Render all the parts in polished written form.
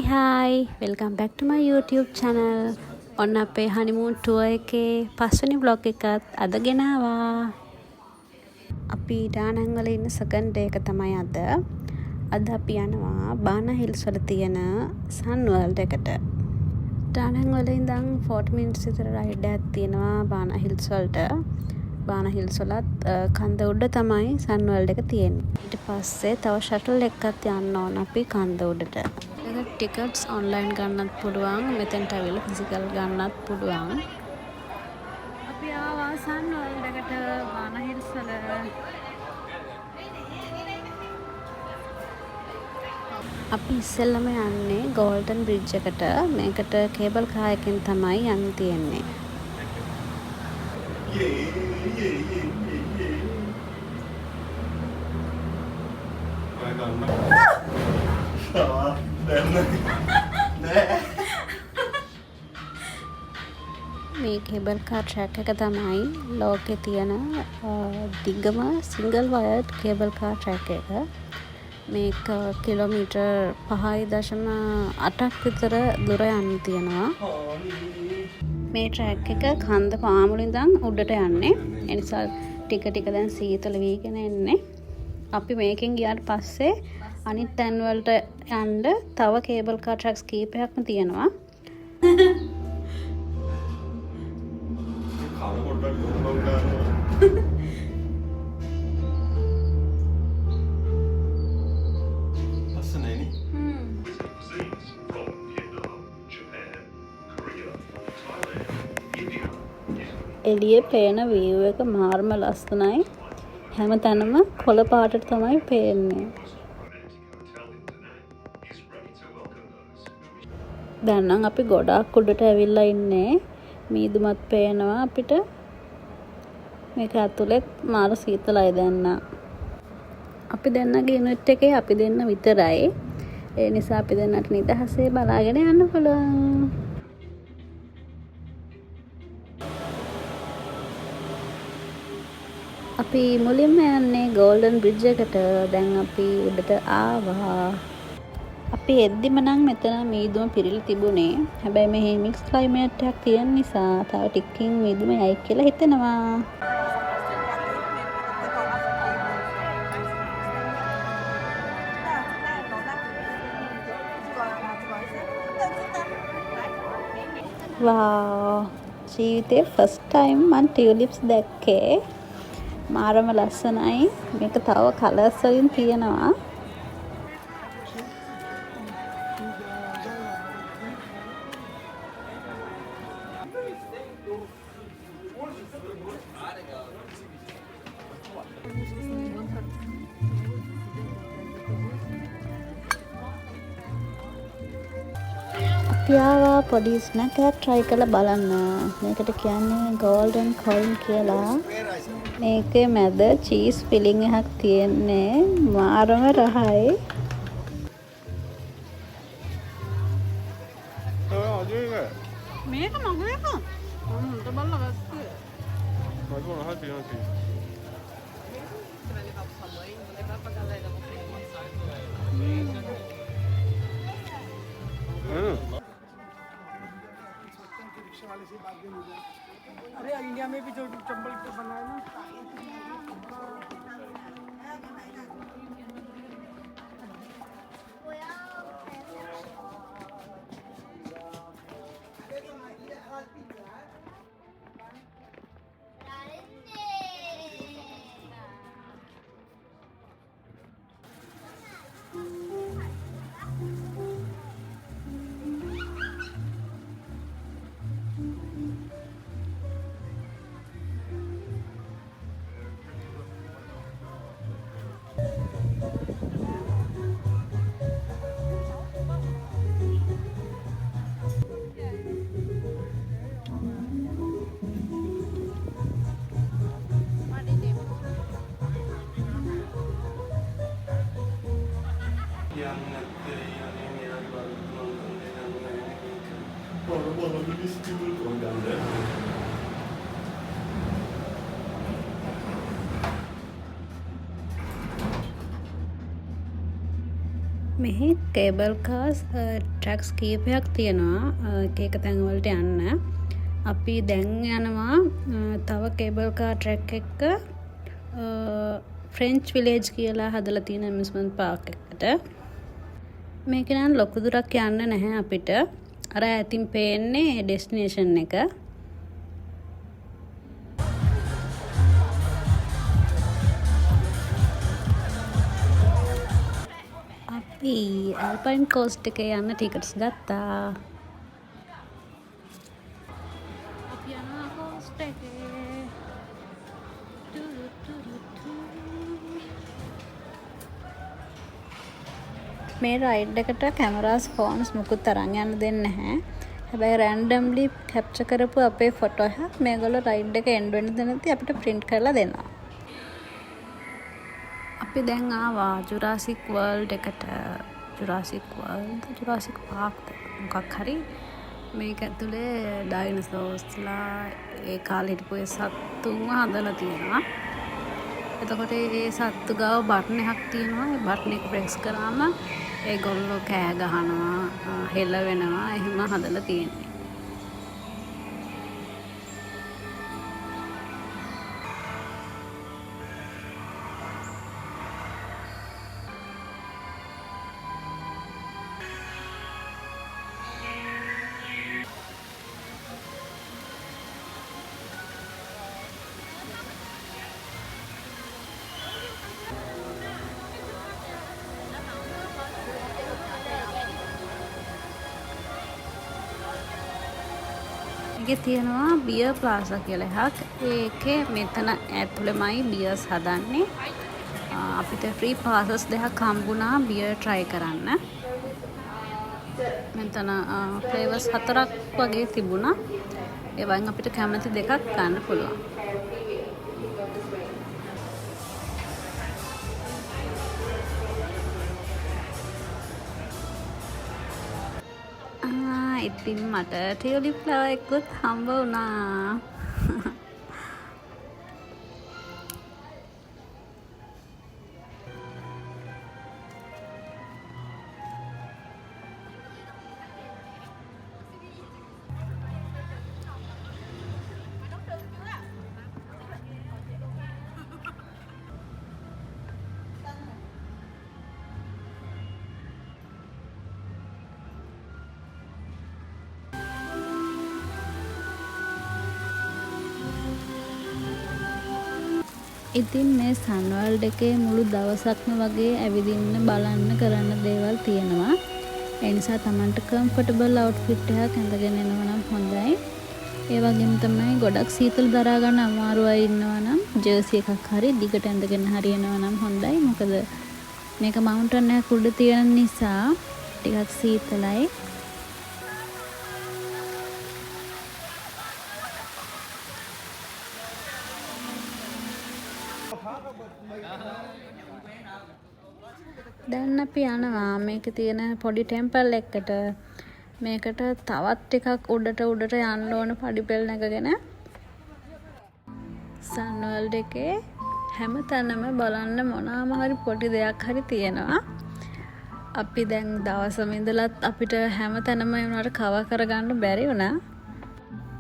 Hi, welcome back to my YouTube channel. ඔන්න අපේ honeymoon tour එකේ පස්වෙනි vlog එකත් අද ගෙනාවා. අපි ඩානන් වල ඉන්න second day එක තමයි අද. අද අපි යනවා බානා හිල්ස් වල තියෙන Sun World එකට. ඩානන් වල ඉඳන් 40 minutes විතර ride එකක් තියෙනවා බානා හිල්ස් වලට. බානා හිල්ස් වලත් කන්ද උඩ තමයි Sun World එක තියෙන්නේ. ඊට පස්සේ තව shuttle එකක් යන්න ඕන අපි කන්ද උඩට. ටිකට්ස් ඔන්ලයින් ගන්නත් පුළුවන් මෙතෙන්ට ඇවිල්ලා ෆිසිකල් ගන්නත් පුළුවන්. අපි ආවා Sun World එකට බානා හිල්ස් වල. අපි ඉස්සෙල්ලම යන්නේ ගෝල්ඩන් බ්‍රිජ් එකට. මේකට කේබල් කාර් එකෙන් තමයි යන්න තියෙන්නේ. මේ කේබල් කාර් ට්‍රැක් එක තමයි ලෝකේ තියෙන දිගම සිංගල් වයර්ඩ් කේබල් කාර් ට්‍රැක් එක. මේක කිලෝමීටර් 5.8ක් විතර දුර යන්න තියෙනවා. මේ ට්‍රැක් එක කන්ද පාමුල ඉඳන් උඩට යන්නේ. ඒ නිසා ටික ටික දැන් සීතල වීගෙන එන්නේ. අපි මේකෙන් ගියාට පස්සේ අනිත් තැන් වලට යන්න තව කේබල් කාර් ට්‍රැක්ස් කීපයක්ම තියෙනවා. එළියේ පේන view එක මාර්ම ලස්සනයි. හැම තැනම කොළ පාටට තමයි පේන්නේ. දැන් නම් අපි ගොඩාක් උඩට ඇවිල්ලා ඉන්නේ. මීදුමත් පේනවා අපිට. මේක ඇතුළෙත් මාර සීතලයි දැන් නම්. අපි දෙන්නගේ යුනිට් එකේ අපි දෙන්න විතරයි. ඒ නිසා අපි දෙන්නට නිදහසේ බලාගෙන යන්න පුළුවන්. අපි මුලින්ම යන්නේ ගෝල්ඩන් බ්‍රිජ් එකට. දැන් අපි උඩට ආවා. අපි එද්දිම නම් මෙතන මීදුම පිරීලා තිබුණේ. හැබැයි මේ මික්ස් ක්ලයිමේට් එකක් තියෙන නිසා තව ටිකකින් මීදුම යයි කියලා හිතෙනවා. වාව්, ජීවිතේ ෆස්ට් ටයිම් මම ටියුලිප්ස් දැක්කේ. මාරම ලස්සනයි. මේක තව කලර්ස් වලින් තියෙනවා. අපි ආවා පොඩි ස්නැක් එකක් try කරලා බලන්න. මේකට කියන්නේ golden coin කියලා. මේකේ මැද චීස් ෆිලිං එකක් තියෙන්නේ. මාරම රහයි. මේක මගේ එක. මට බලලා වැස්සේ. මට මොනවා තියෙනවද? अरे इंडिया में भी जो चंबल पे बना है ना මෙහි කේබල් කාස් ට්‍රැක්ස් කීපයක් තියෙනවා එක එක තැන්වලට යන්න. අපි දැන් යනවා තව කේබල් කාර් ට්‍රැක් එක ෆ්‍රෙන්ච් විලේජ් කියලා හදලා තියෙන ඇමියුස්මන්ට් පාර්ක් එකට. මේක නම් ලොකු දුරක් යන්න නැහැ අපිට. අර ඈතින් පේන්නේ ඩෙස්ටිනේෂන් එක. අපි ඇල්පයින් කෝස්ට් එකේ යන්න ටිකට්ස් ගත්තා. අපි යනවා කෝස්ට් එකේ. මේ රයිඩ් එකට කැමරාස් ෆෝන්ස් මුකුත් අරන් යන්න දෙන්නේ නැහැ. හැබැයි රෑන්ඩම්ලි කැප්චර් කරපු අපේ ෆොටෝ එකක් මේගොල්ලෝ රයිඩ් එක එන්ඩ් වෙන තැනදී අපිට print කරලා දෙනවා. අපි දැන් ආවා ජුරාසික් වර්ල්ඩ් එකට. ජුරාසික් පාර්ක් මොකක් හරි. මේක ඇතුලේ ඩයිනසෝස්ලා ඒ කාලේ හිටපු සත්තුන්ව හදලා තියෙනවා. එතකොට ඒ සත්තු ගාව බටන් එකක් තියෙනවා. ඒ බටන් එක ප්‍රෙස් කරාම ඒගොල්ලෝ කෑ ගහනවා, හෙල වෙනවා, එහෙම හදලා තියෙන්නේ. ඒකේ තියෙනවා බියර් ප්ලාසා කියලා එකක්. ඒකේ මෙතන ඇතුළෙමයි බියර්ස් හදන්නේ. අපිට ෆ්‍රී පාසස් දෙකක් හම්බුණා බියර් try කරන්න. මෙතන ෆ්ලේවර්ස් 4ක් වගේ තිබුණා. ඒ වයින් අපිට කැමති දෙකක් ගන්න පුළුවන්. ඉතින් මට ටියුලිප් ෆ්ලවර් එකකුත් හම්බ වුණා. ඉතින් මේ සන්වර්ල්ඩ් එකේ මුළු දවසක්ම වගේ ඇවිදින්න බලන්න කරන්න දේවල් තියෙනවා. ඒ නිසා Tamanට කම්ෆර්ටබල් අවුට්ෆිට් එකක් ඇඳගෙන එනවා නම් හොඳයි. ඒ වගේම තමයි ගොඩක් සීතල දරා ගන්න අමාරු අය ඉන්නවා නම් ජර්සි එකක් හරි දිගට ඇඳගෙන හරියනවා නම් හොඳයි. මොකද මේක මවුන්ටන් එකක් උඩ තියෙන නිසා ටිකක් සීතලයි. දැන් අපි යනවා මේක තියෙන පොඩි ටෙම්පල් එකකට. මේකට තවත් ටිකක් උඩට යන්න ඕන පඩිපෙළ නැගගෙන. සන්වර්ල්ඩ් එකේ හැම තැනම බලන්න මොනවාම හරි පොඩි දෙයක් හරි තියෙනවා. අපි දැන් දවසම ඉඳලත් අපිට හැම තැනම උනාට කවර් කරගන්න බැරි වුණා.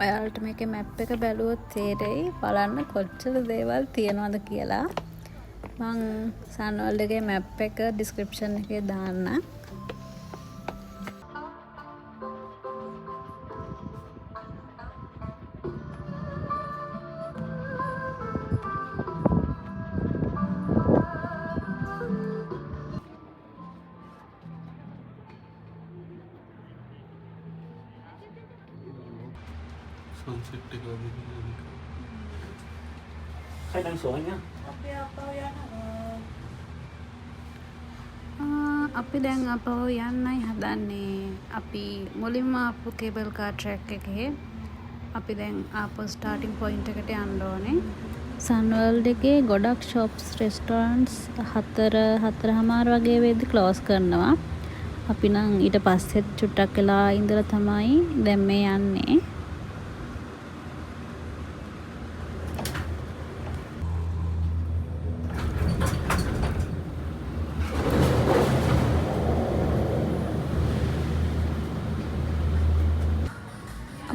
ඔයාලට මේකේ මැප් එක බැලුවොත් තේරෙයි බලන්න කොච්චර දේවල් තියෙනවද කියලා. මං සන්වර්ල්ඩ් එකේ මැප් එක ඩිස්ක්‍රිප්ෂන් එකේ දාන්න. sunset එක වගේ Kailan soalnya? අපි දැන් අපව යන්නයි හදන්නේ. අපි මුලින්ම ආපු කේබල් කාර් ට්‍රැක් එකේ අපි දැන් ආපහු ස්ටාර්ටින් පොයින්ට් එකට යන්න ඕනේ. සන්වර්ල්ඩ් එකේ ගොඩක් shops restaurants 4:30 වගේ වෙද්දි close කරනවා. අපි නම් ඊට පස්සෙත් චුට්ටක් වෙලා ඉඳලා තමයි දැන් මේ යන්නේ.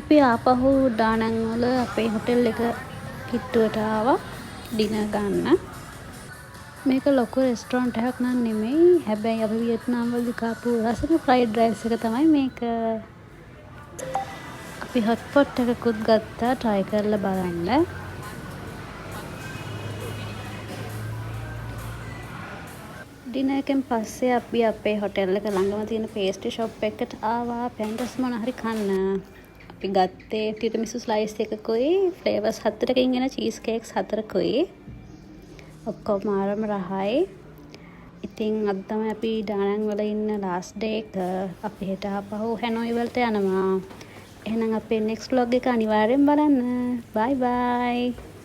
අපි ආපහු ඩානන් වල අපේ හොටෙල් එක කිට්ටුවට ආවා ඩිනර් ගන්න. මේක ලොකු රෙස්ටොරන්ට් එකක් නන් නෙමෙයි. හැබැයි අපි වියට්නාම් වලදී කාපු රසම ෆ්‍රයිඩ් රයිස් එක තමයි මේක. අපි හොට් පොට් එකකුත් ගත්තා try කරලා බලන්න. ඩිනර් එකෙන් පස්සේ අපි අපේ හොටෙල් එක ළඟම තියෙන පේස්ට්‍රි ෂොප් එකට ආවා පැන්ටස් මොන හරි කන්න. අපි ගත්තේ ටිරමිසු ස්ලයිස් එකකුයි ෆ්ලේවර්ස් 4කින් එන චීස් කේක්ස් 4කුයි. ඔක්කොම ආරම රහයි. ඉතින් අද තමයි අපි ඩානන් වල ඉන්න ලාස්ට් ඩේ එක. අපි හෙට ආපහු හැනෝයි වලට යනවා. එහෙනම් අපේ next vlog එක අනිවාර්යෙන් බලන්න. bye bye.